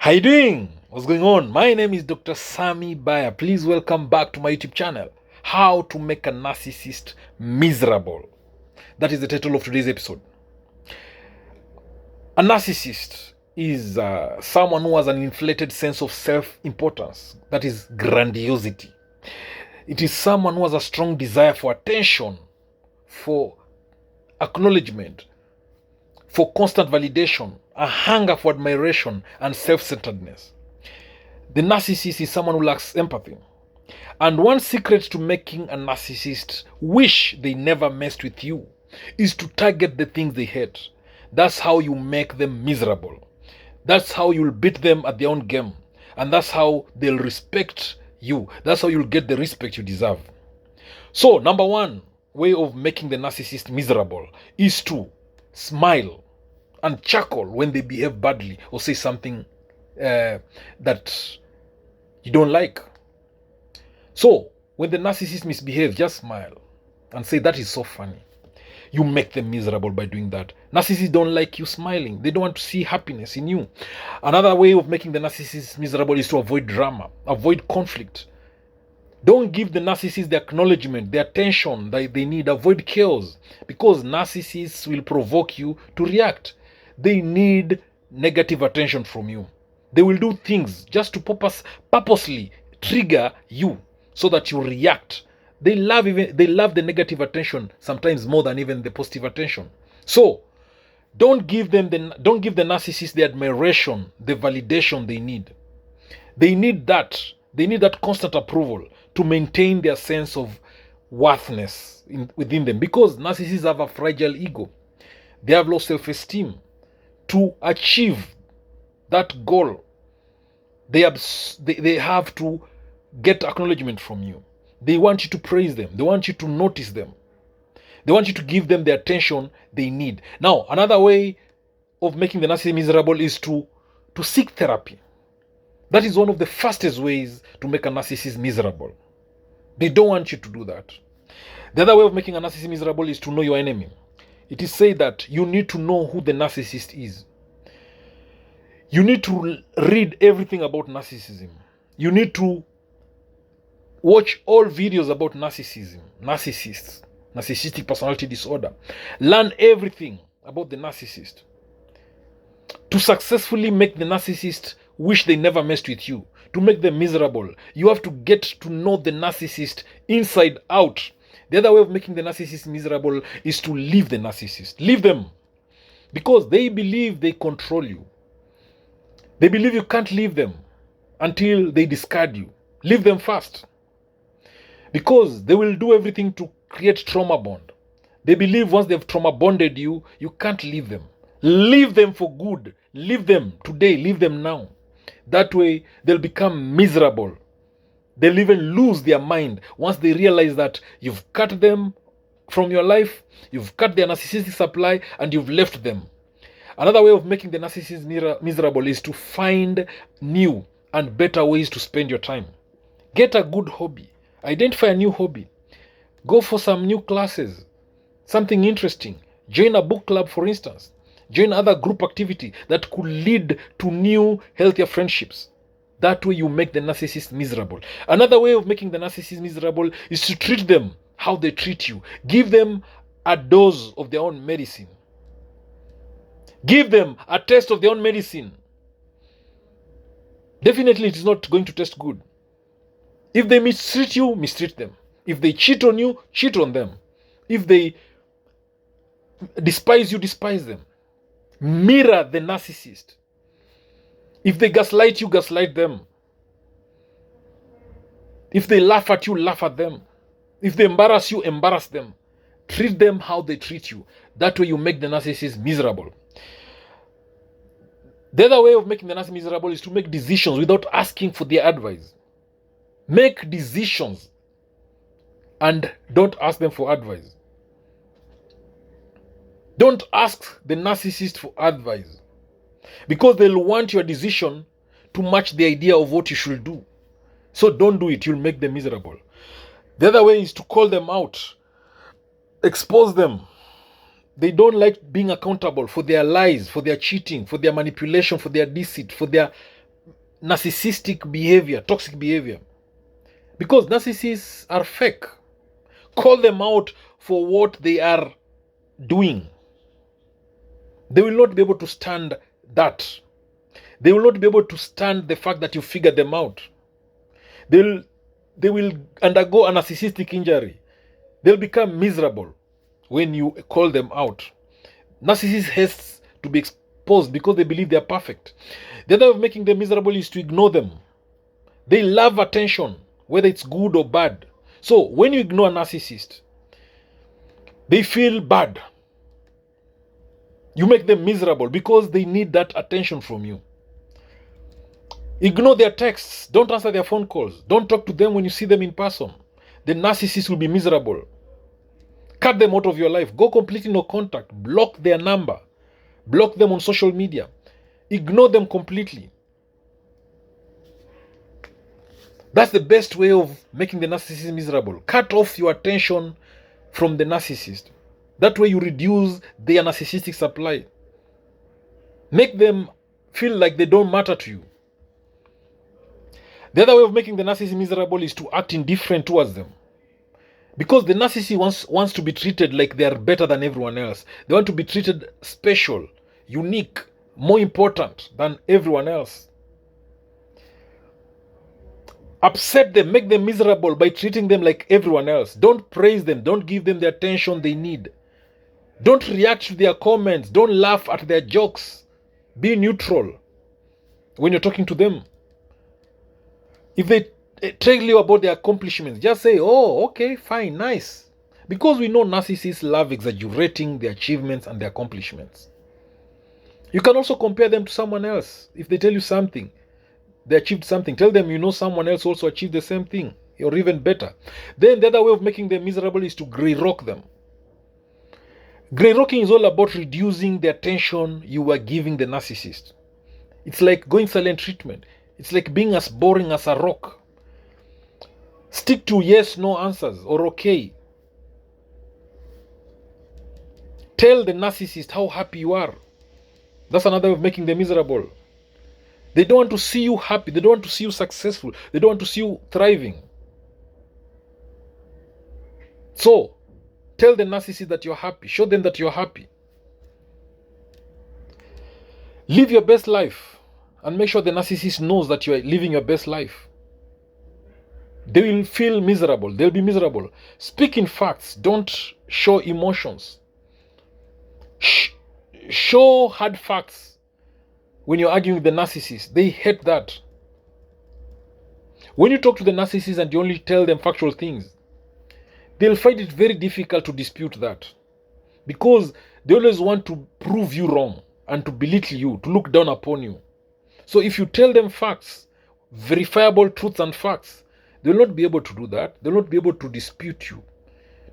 How you doing? What's going on? My name is Dr. Sami Baya. Please welcome back to my YouTube channel. How to make a narcissist miserable. That is the title of today's episode. A narcissist is someone who has an inflated sense of self-importance. That is grandiosity. It is someone who has a strong desire for attention, for acknowledgement, for constant validation, a hunger for admiration, and self-centeredness. The narcissist is someone who lacks empathy. And one secret to making a narcissist wish they never messed with you is to target the things they hate. That's how you make them miserable. That's how you'll beat them at their own game. And that's how they'll respect you. That's how you'll get the respect you deserve. So, number one way of making the narcissist miserable is to smile and chuckle when they behave badly or say something that you don't like. So, when the narcissist misbehaves, just smile and say, that is so funny. You make them miserable by doing that. Narcissists don't like you smiling. They don't want to see happiness in you. Another way of making the narcissist miserable is to avoid drama, avoid conflict. Don't give the narcissist the acknowledgement, the attention that they need. Avoid chaos, because narcissists will provoke you to react. They need negative attention from you. They will do things just to purposely trigger you so that you react. They love the negative attention sometimes more than even the positive attention. So don't give the narcissist the admiration, the validation they need. They need that. They need that constant approval to maintain their sense of worthiness within them, because narcissists have a fragile ego. They have low self-esteem. To achieve that goal, they have to get acknowledgement from you. They want you to praise them. They want you to notice them. They want you to give them the attention they need. Now, another way of making the narcissist miserable is to seek therapy. That is one of the fastest ways to make a narcissist miserable. They don't want you to do that. The other way of making a narcissist miserable is to know your enemy. It is said that you need to know who the narcissist is. You need to read everything about narcissism. You need to watch all videos about narcissism, narcissists, narcissistic personality disorder. Learn everything about the narcissist. To successfully make the narcissist wish they never messed with you, to make them miserable, you have to get to know the narcissist inside out. The other way of making the narcissist miserable is to leave the narcissist. Leave them. Because they believe they control you. They believe you can't leave them until they discard you. Leave them fast. Because they will do everything to create trauma bond. They believe once they've trauma bonded you, you can't leave them. Leave them for good. Leave them today. Leave them now. That way, they'll become miserable. They'll even lose their mind once they realize that you've cut them from your life, you've cut their narcissistic supply, and you've left them. Another way of making the narcissist miserable is to find new and better ways to spend your time. Get a good hobby. Identify a new hobby. Go for some new classes. Something interesting. Join a book club, for instance. Join other group activity that could lead to new, healthier friendships. That way you make the narcissist miserable. Another way of making the narcissist miserable is to treat them how they treat you. Give them a dose of their own medicine. Give them a taste of their own medicine. Definitely it is not going to taste good. If they mistreat you, mistreat them. If they cheat on you, cheat on them. If they despise you, despise them. Mirror the narcissist. If they gaslight you, gaslight them. If they laugh at you, laugh at them. If they embarrass you, embarrass them. Treat them how they treat you. That way you make the narcissist miserable. The other way of making the narcissist miserable is to make decisions without asking for their advice. Make decisions and don't ask them for advice. Don't ask the narcissist for advice, because they'll want your decision to match the idea of what you should do. So don't do it. You'll make them miserable. The other way is to call them out. Expose them. They don't like being accountable for their lies, for their cheating, for their manipulation, for their deceit, for their narcissistic behavior, toxic behavior. Because narcissists are fake. Call them out for what they are doing. They will not be able to stand that. They will not be able to stand the fact that you figured them out. They will undergo a narcissistic injury. They'll become miserable when you call them out. Narcissists has to be exposed because they believe they're perfect. The other way of making them miserable is to ignore them. They love attention, whether it's good or bad. So when you ignore a narcissist, they feel bad. You make them miserable because they need that attention from you. Ignore their texts. Don't answer their phone calls. Don't talk to them when you see them in person. The narcissist will be miserable. Cut them out of your life. Go completely no contact. Block their number. Block them on social media. Ignore them completely. That's the best way of making the narcissist miserable. Cut off your attention from the narcissist. That way you reduce their narcissistic supply. Make them feel like they don't matter to you. The other way of making the narcissist miserable is to act indifferent towards them. Because the narcissist wants to be treated like they are better than everyone else. They want to be treated special, unique, more important than everyone else. Upset them, make them miserable by treating them like everyone else. Don't praise them. Don't give them the attention they need. Don't react to their comments. Don't laugh at their jokes. Be neutral when you're talking to them. If they tell you about their accomplishments, just say, oh, okay, fine, nice. Because we know narcissists love exaggerating their achievements and their accomplishments. You can also compare them to someone else. If they tell you something, they achieved something, tell them you know someone else also achieved the same thing, or even better. Then the other way of making them miserable is to grey rock them. Grey rocking is all about reducing the attention you are giving the narcissist. It's like going silent treatment. It's like being as boring as a rock. Stick to yes, no answers, or okay. Tell the narcissist how happy you are. That's another way of making them miserable. They don't want to see you happy. They don't want to see you successful. They don't want to see you thriving. So, tell the narcissist that you're happy. Show them that you're happy. Live your best life and make sure the narcissist knows that you are living your best life. They will feel miserable. They'll be miserable. Speak in facts. Don't show emotions. Show hard facts when you're arguing with the narcissist. They hate that. When you talk to the narcissist and you only tell them factual things, they'll find it very difficult to dispute that. Because they always want to prove you wrong and to belittle you, to look down upon you. So if you tell them facts, verifiable truths and facts, they will not be able to do that. They will not be able to dispute you,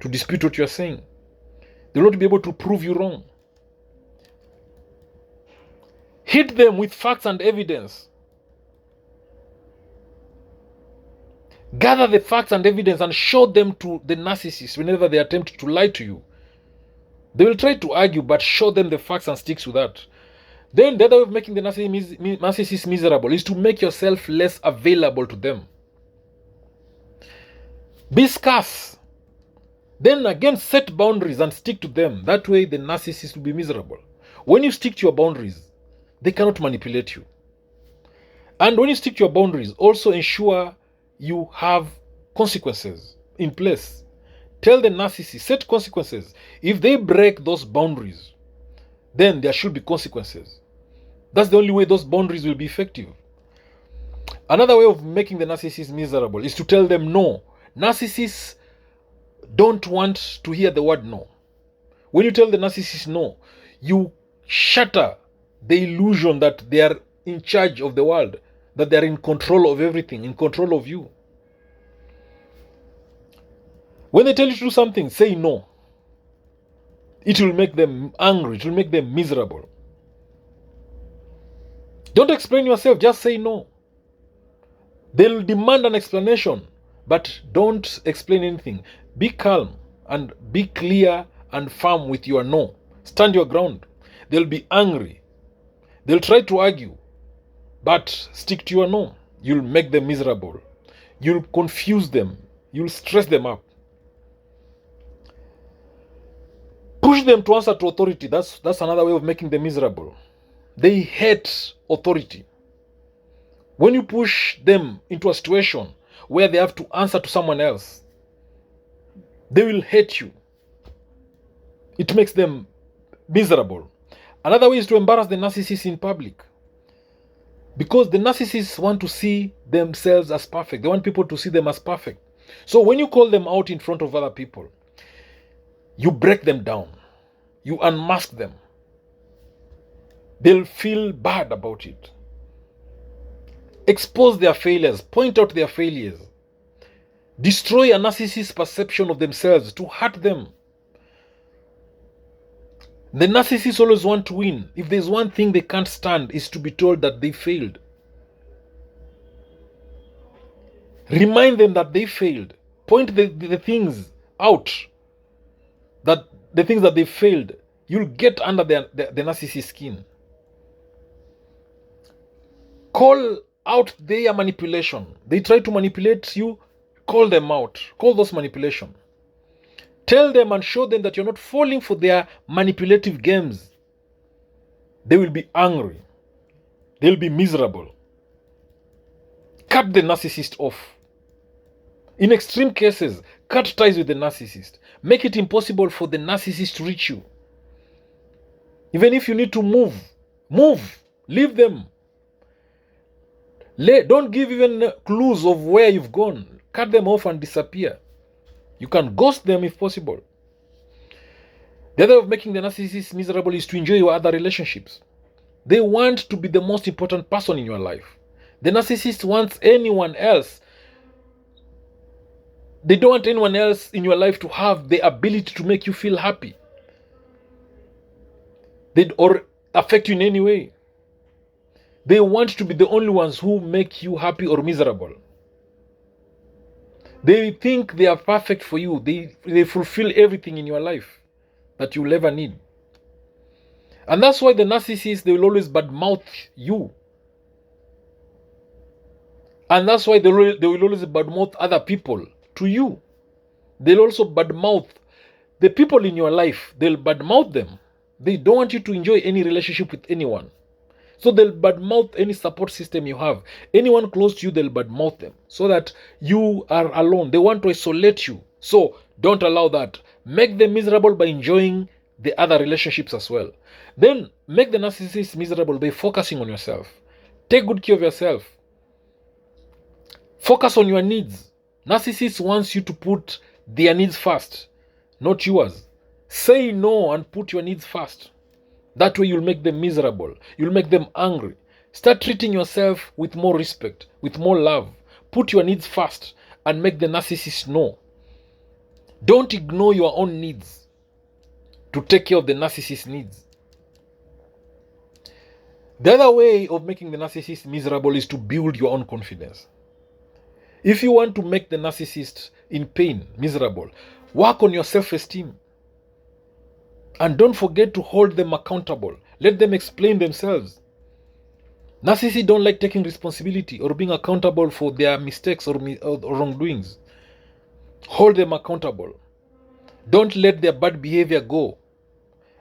to dispute what you are saying. They will not be able to prove you wrong. Hit them with facts and evidence. Gather the facts and evidence and show them to the narcissist whenever they attempt to lie to you. They will try to argue, but show them the facts and stick to that. Then the other way of making the narcissist miserable is to make yourself less available to them. Be scarce. Then again, set boundaries and stick to them. That way the narcissist will be miserable. When you stick to your boundaries, they cannot manipulate you. And when you stick to your boundaries, also ensure you have consequences in place. Tell the narcissist, set consequences. If they break those boundaries, then there should be consequences. That's the only way those boundaries will be effective. Another way of making the narcissist miserable is to tell them no. Narcissists don't want to hear the word no. When you tell the narcissist no, you shatter the illusion that they are in charge of the world, that they are in control of everything, in control of you. When they tell you to do something, say no. It will make them angry. It will make them miserable. Don't explain yourself. Just say no. They'll demand an explanation, but don't explain anything. Be calm and be clear and firm with your no. Stand your ground. They'll be angry. They'll try to argue. But stick to your no. You'll make them miserable. You'll confuse them. You'll stress them up. Push them to answer to authority. That's another way of making them miserable. They hate authority. When you push them into a situation where they have to answer to someone else, they will hate you. It makes them miserable. Another way is to embarrass the narcissist in public. Because the narcissists want to see themselves as perfect. They want people to see them as perfect. So when you call them out in front of other people, you break them down. You unmask them. They'll feel bad about it. Expose their failures. Point out their failures. Destroy a narcissist's perception of themselves to hurt them. The narcissists always want to win. If there's one thing they can't stand, is to be told that they failed. Remind them that they failed. Point the things out, that the things that they failed. You'll get under the narcissist's skin. Call out their manipulation. They try to manipulate you. Call them out. Call those manipulation. Tell them and show them that you're not falling for their manipulative games. They will be angry. They'll be miserable. Cut the narcissist off. In extreme cases, cut ties with the narcissist. Make it impossible for the narcissist to reach you. Even if you need to move. Leave them. Don't give even clues of where you've gone. Cut them off and disappear. You can ghost them if possible. The other way of making the narcissist miserable is to enjoy your other relationships. They want to be the most important person in your life. The narcissist wants anyone else. They don't want anyone else in your life to have the ability to make you feel happy. Or affect you in any way. They want to be the only ones who make you happy or miserable. They think they are perfect for you. They fulfill everything in your life that you'll ever need. And that's why the narcissists, they will always badmouth you. And that's why they will always badmouth other people to you. They'll also badmouth the people in your life. They'll badmouth them. They don't want you to enjoy any relationship with anyone. So they'll badmouth any support system you have. Anyone close to you, they'll badmouth them so that you are alone. They want to isolate you. So don't allow that. Make them miserable by enjoying the other relationships as well. Then make the narcissist miserable by focusing on yourself. Take good care of yourself. Focus on your needs. Narcissist wants you to put their needs first, not yours. Say no and put your needs first. That way you'll make them miserable. You'll make them angry. Start treating yourself with more respect, with more love. Put your needs first and make the narcissist know. Don't ignore your own needs to take care of the narcissist's needs. The other way of making the narcissist miserable is to build your own confidence. If you want to make the narcissist in pain miserable, work on your self-esteem. And don't forget to hold them accountable. Let them explain themselves. Narcissists don't like taking responsibility or being accountable for their mistakes or wrongdoings. Hold them accountable. Don't let their bad behavior go.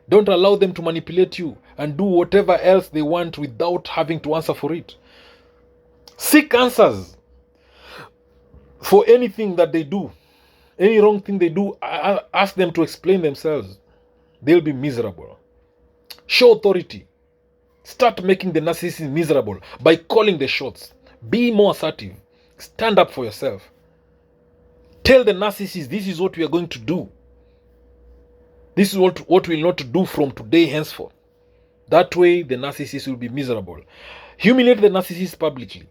Don't allow them to manipulate you and do whatever else they want without having to answer for it. Seek answers for anything that they do. Any wrong thing they do, ask them to explain themselves. They'll be miserable. Show authority. Start making the narcissist miserable by calling the shots. Be more assertive. Stand up for yourself. Tell the narcissist, this is what we are going to do. This is what we will not do from today henceforth. That way the narcissist will be miserable. Humiliate the narcissist publicly.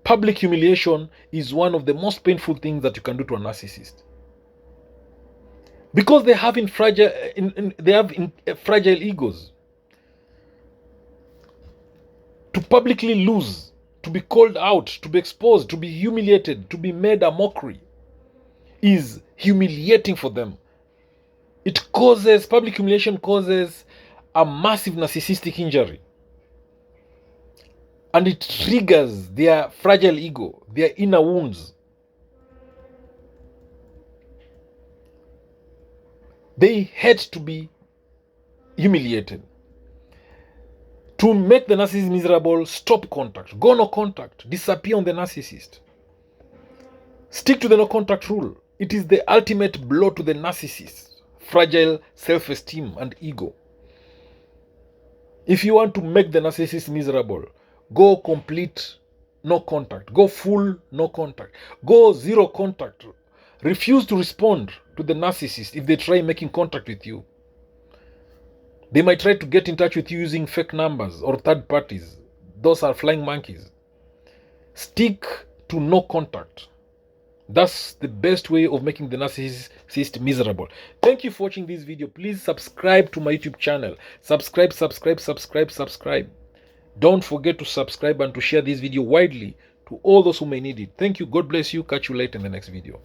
Public humiliation is one of the most painful things that you can do to a narcissist. Because they have fragile egos. To publicly lose, to be called out, to be exposed, to be humiliated, to be made a mockery is humiliating for them. Public humiliation causes a massive narcissistic injury. and it triggers their fragile ego, their inner wounds. They hate to be humiliated. To make the narcissist miserable, stop contact. Go no contact. Disappear on the narcissist. Stick to the no contact rule. It is the ultimate blow to the narcissist, fragile self-esteem and ego. If you want to make the narcissist miserable, go complete no contact. Go full no contact. Go zero contact. Refuse to respond to the narcissist if they try making contact with you. They might try to get in touch with you using fake numbers or third parties. Those are flying monkeys. Stick to no contact. That's the best way of making the narcissist miserable. Thank you for watching this video. Please subscribe to my YouTube channel. Subscribe. Don't forget to subscribe and to share this video widely to all those who may need it. Thank you. God bless you. Catch you later in the next video.